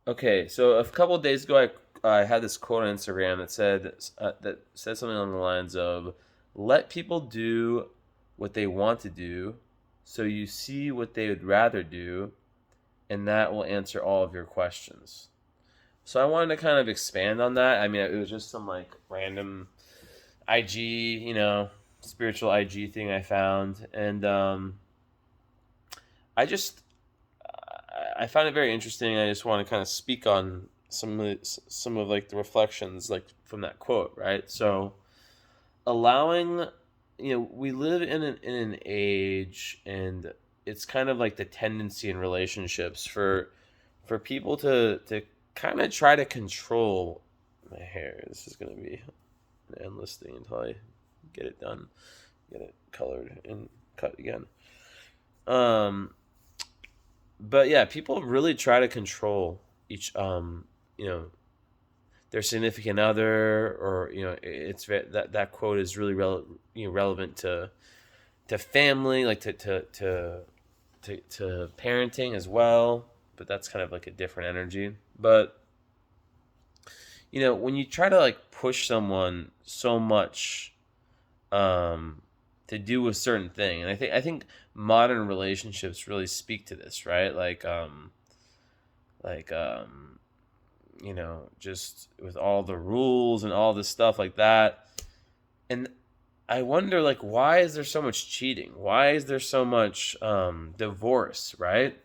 Okay, so a couple of days ago, I had this quote on Instagram that said something along the lines of, "Let people do what they want to do, so you see what they would rather do, and that will answer all of your questions." So I wanted to kind of expand on that. I mean, it was just some like random IG, spiritual IG thing I found, and I just I found it very interesting. I just want to kind of speak on some of like the reflections like from that quote, right? So allowing, we live in an age, and it's kind of like the tendency in relationships for people to kind of try to control my hair. This is going to be an endless thing until I get it done, get it colored and cut again. Um, but yeah, people really try to control each, you know, their significant other, or that quote is really relevant to family, like to parenting as well. But that's kind of like a different energy. But when you try to like push someone so much, um, to do a certain thing, and I think modern relationships really speak to this, right? Like just with all the rules and all this stuff like that. And I wonder, like, why is there so much cheating? Why is there so much divorce, right?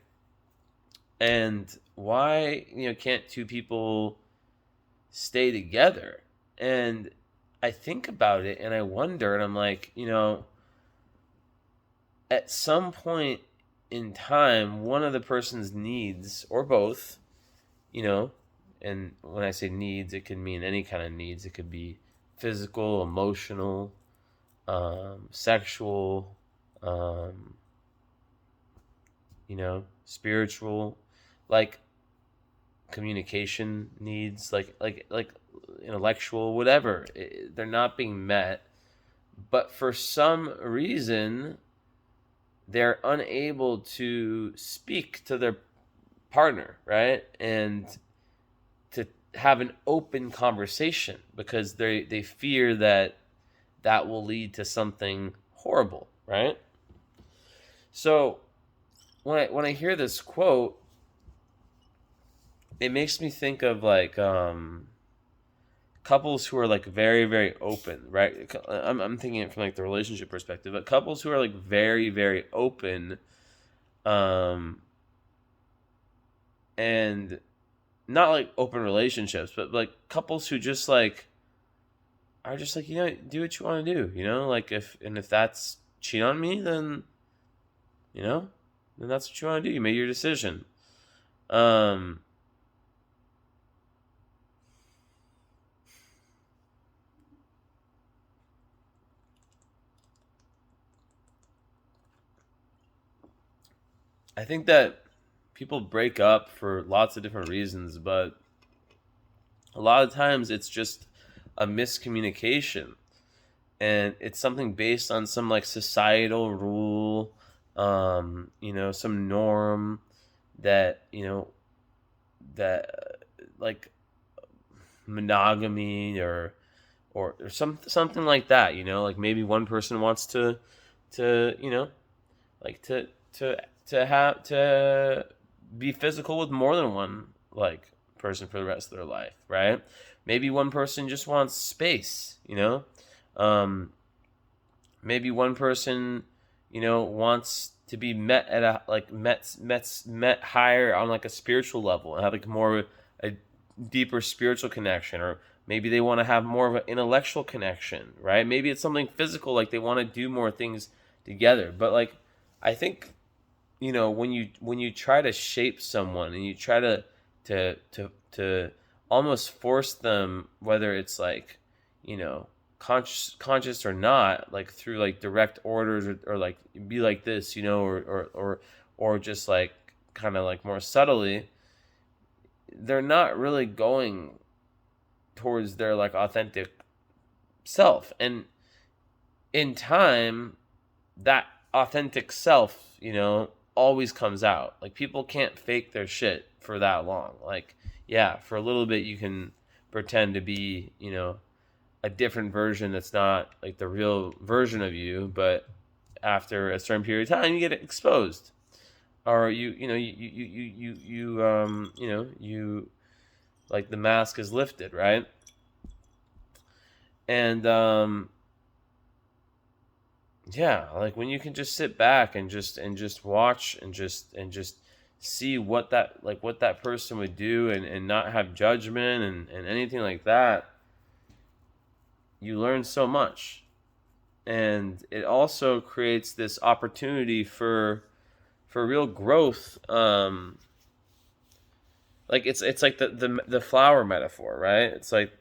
And why can't two people stay together? And I think about it and I wonder, and I'm like, at some point in time, one of the person's needs, or both, you know, and when I say needs, it can mean any kind of needs. It could be physical, emotional, sexual, um, spiritual, like communication needs, like intellectual, whatever. They're not being met, but for some reason, they're unable to speak to their partner, right? And to have an open conversation because they fear that that will lead to something horrible, right? So when I hear this quote, it makes me think of like couples who are like very very open, right? I'm thinking it from like the relationship perspective, but couples who are like very very open, um, and not like open relationships, but like couples who just like are just like, do what you want to do, like if that's cheat on me, then you know then that's what you want to do. You made your decision. um I think that people break up for lots of different reasons, but a lot of times it's just a miscommunication, and it's something based on some like societal rule, some norm that like monogamy, or something like that. Like maybe one person wants to like to be physical with more than one like person for the rest of their life, right? Maybe one person just wants space. um Maybe one person wants to be met at a like met higher on like a spiritual level and have like more of a deeper spiritual connection, or maybe they want to have more of an intellectual connection, right? Maybe it's something physical, like they want to do more things together. But like, I think when you try to shape someone and you try to almost force them, whether it's like you know conscious or not, like through like direct orders, or like be like this, or just like kind of like more subtly, they're not really going towards their like authentic self. And in time, that authentic self, always comes out. Like, people can't fake their shit for that long. Like, yeah, for a little bit you can pretend to be, a different version that's not like the real version of you, but after a certain period of time you get exposed, or you like the mask is lifted, right? And yeah, like when you can just sit back and just watch and just see what that person would do, and not have judgment and anything like that, you learn so much. And it also creates this opportunity for real growth. Like it's like the flower metaphor, right? It's like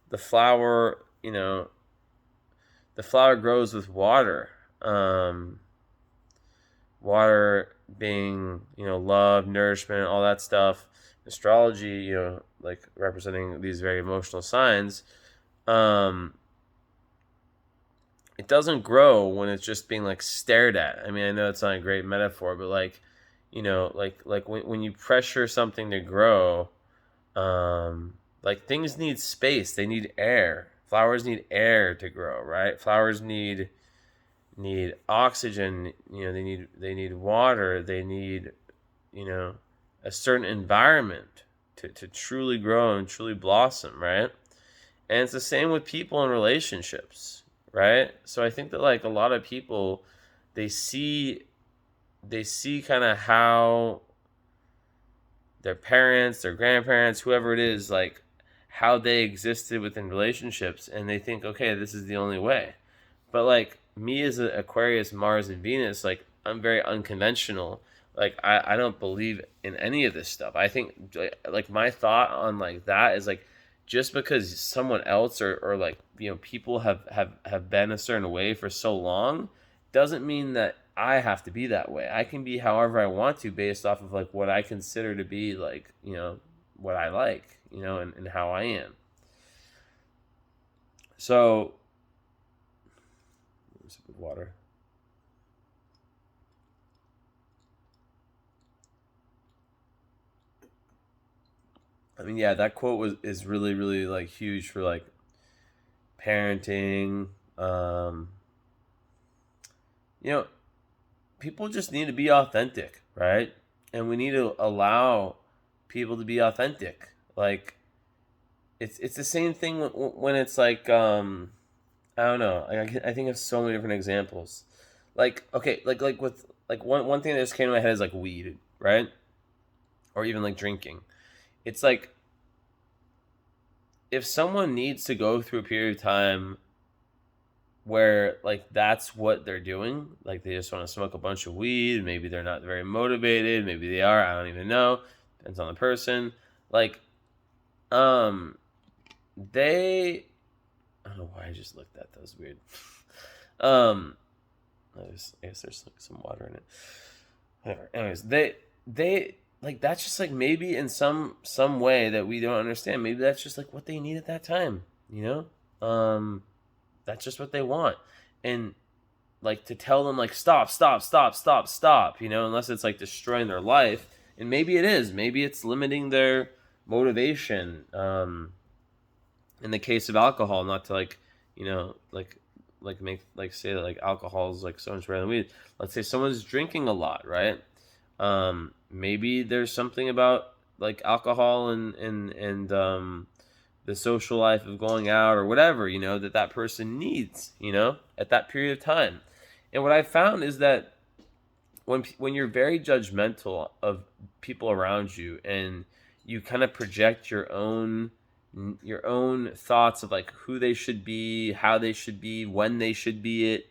the flower, the flower grows with water. Water being, love, nourishment, all that stuff. Astrology, like representing these very emotional signs. It doesn't grow when it's just being like stared at. I mean, I know it's not a great metaphor, but like, like when you pressure something to grow, like things need space, they need air. Flowers need air to grow, right? Flowers need oxygen, they need water, they need, a certain environment to truly grow and truly blossom, right? And it's the same with people in relationships, right? So I think that like a lot of people, they see kind of how their parents, their grandparents, whoever it is, like how they existed within relationships, and they think, okay, this is the only way. But like me as an Aquarius, Mars, and Venus, like I'm very unconventional. Like I don't believe in any of this stuff. I think like my thought on like that is like, just because someone else or like, people have been a certain way for so long, doesn't mean that I have to be that way. I can be however I want to, based off of like what I consider to be like, what I like, and how I am. So, a sip of water. I mean, yeah, that quote is really, really like huge for like parenting. You know, people just need to be authentic, right? And we need to allow people to be authentic. Like it's the same thing when it's like I don't know. I think of so many different examples. Like, okay, like with like one thing that just came to my head is like weed, right? Or even like drinking. It's like, if someone needs to go through a period of time where like that's what they're doing, like they just want to smoke a bunch of weed, maybe they're not very motivated, maybe they are, I don't even know, depends on the person. Like, um they, I don't know why I just looked at that was weird. um I guess there's like some water in it. Whatever. Anyways, they like, that's just like maybe in some way that we don't understand. Maybe that's just like what they need at that time, that's just what they want. And like to tell them like stop, stop, stop, stop, stop, unless it's like destroying their life. And maybe it is. Maybe it's limiting their motivation. In the case of alcohol, not to like, make like say that like alcohol is like so much better than weed. Let's say someone's drinking a lot, right? Maybe there's something about like alcohol and the social life of going out or whatever, that person needs, at that period of time. And what I found is that when you're very judgmental of people around you, and you kind of project your own thoughts of like who they should be, how they should be, when they should be,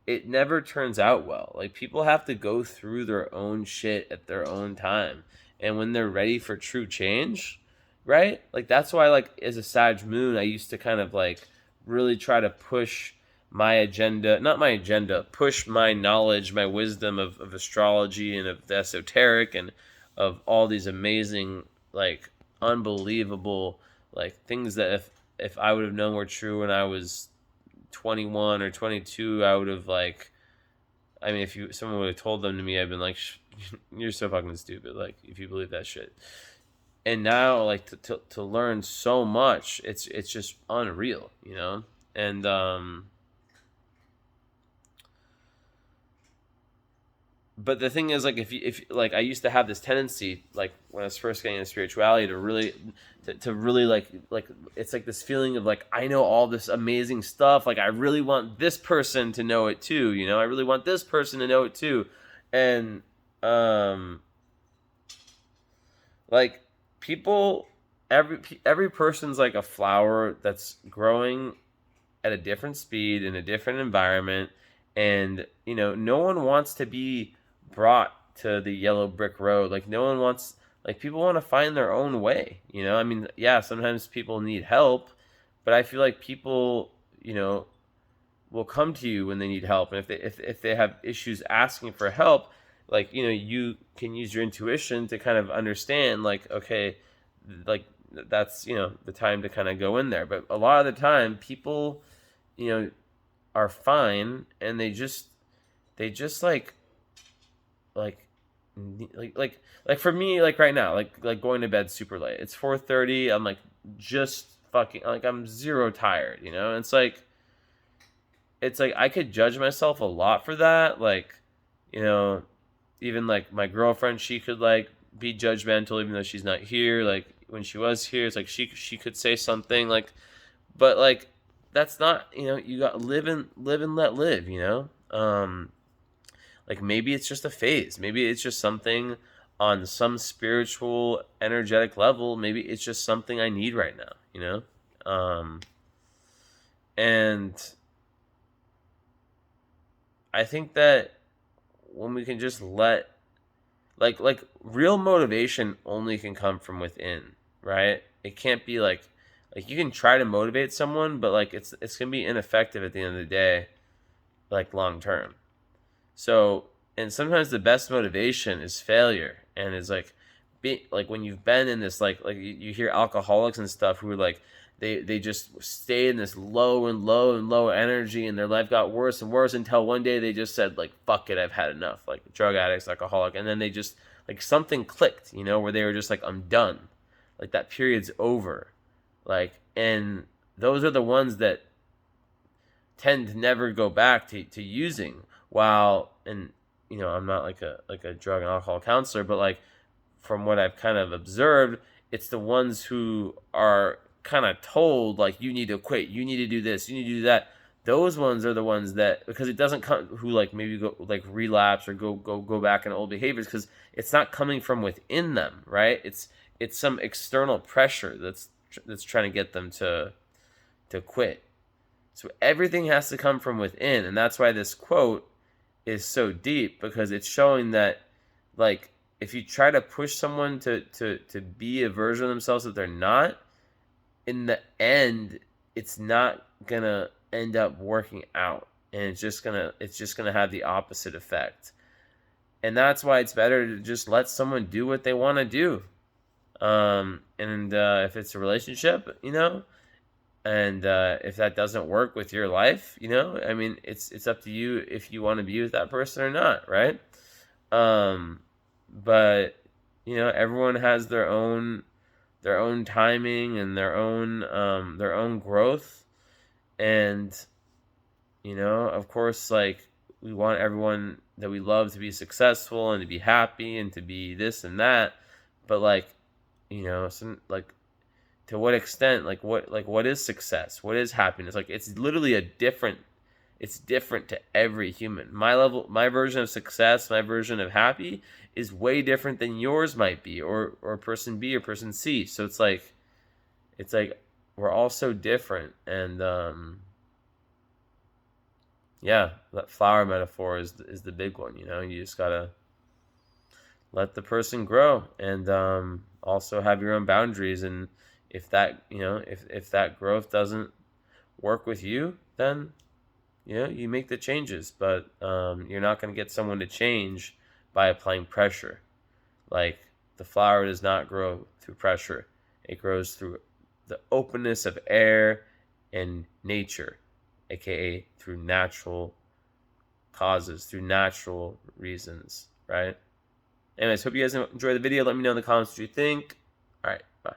it never turns out well. Like, people have to go through their own shit at their own time. And when they're ready for true change, right? Like, that's why, like, as a Sag moon, I used to kind of like really try to push my agenda, not my agenda, push my knowledge, my wisdom of astrology and of the esoteric and of all these amazing, like, unbelievable, like, things that if I would have known were true when I was 21 or 22, I would have like I mean, if someone would have told them to me, I'd been like, you're so fucking stupid. Like, if you believe that shit. And now, like, to learn so much, it's just unreal, you know? And, but the thing is, like, if like, I used to have this tendency, like, when I was first getting into spirituality, to really to really like it's like this feeling of like, I know all this amazing stuff, like I really want this person to know it too, you know, I really want this person to know it too. And like, people, every person's like a flower that's growing at a different speed in a different environment. And you know, no one wants to be brought to the yellow brick road. Like, no one wants, like, people want to find their own way, you know? I mean, yeah, sometimes people need help, but I feel like people, you know, will come to you when they need help. And if they have issues asking for help, like, you know, you can use your intuition to kind of understand, like, okay, like, that's, you know, the time to kind of go in there. But a lot of the time, people, you know, are fine, and they just like like for me, like right now, like going to bed super late. It's 4:30. I'm like, just fucking, like, I'm zero tired, you know? And it's like I could judge myself a lot for that. Like, you know, even like my girlfriend, she could like be judgmental even though she's not here. Like, when she was here, it's like she could say something like, but like, that's not, you know, you got live and let live, you know? Like, maybe it's just a phase. Maybe it's just something on some spiritual, energetic level. Maybe it's just something I need right now, you know? And I think that when we can just let, like real motivation only can come from within, right? It can't be like you can try to motivate someone, but like it's gonna be ineffective at the end of the day, like, long term. So, and sometimes the best motivation is failure, and it's like, like when you've been in this, like you hear alcoholics and stuff who are like, they just stay in this low and low and low energy, and their life got worse and worse until one day they just said, like, fuck it, I've had enough. Like, drug addicts, alcoholic, and then they just, like, something clicked, you know, where they were just like, I'm done, like, that period's over. Like, and those are the ones that tend to never go back to using. While, and you know, I'm not like a drug and alcohol counselor, but like, from what I've kind of observed, it's the ones who are kind of told, like, you need to quit, you need to do this, you need to do that. Those ones are the ones that, because it doesn't come, who like maybe go like relapse or go back in old behaviors, because it's not coming from within them, right? It's some external pressure that's trying to get them to quit. So everything has to come from within, and that's why this quote is so deep, because it's showing that, like, if you try to push someone to be a version of themselves that they're not, in the end, it's not gonna end up working out, and it's just gonna have the opposite effect. And that's why it's better to just let someone do what they want to do. And if it's a relationship, you know, and if that doesn't work with your life, you know, I mean, it's up to you if you want to be with that person or not, right? um but you know, everyone has their own timing and their own growth. And you know, of course, like, we want everyone that we love to be successful and to be happy and to be this and that. But like, you know, some, like, to what extent, like what is success, what is happiness? Like, it's literally it's different to every human. My version of success, my version of happy, is way different than yours might be, or person B or person C. So it's like we're all so different. And yeah, that flower metaphor is the big one. You know, you just gotta let the person grow, and also have your own boundaries. And if that, you know, if that growth doesn't work with you, then you know, you make the changes. But you're not going to get someone to change by applying pressure. Like, the flower does not grow through pressure, it grows through the openness of air and nature, aka through natural causes, through natural reasons, right? Anyways, hope you guys enjoy the video. Let me know in the comments what you think. All right, bye.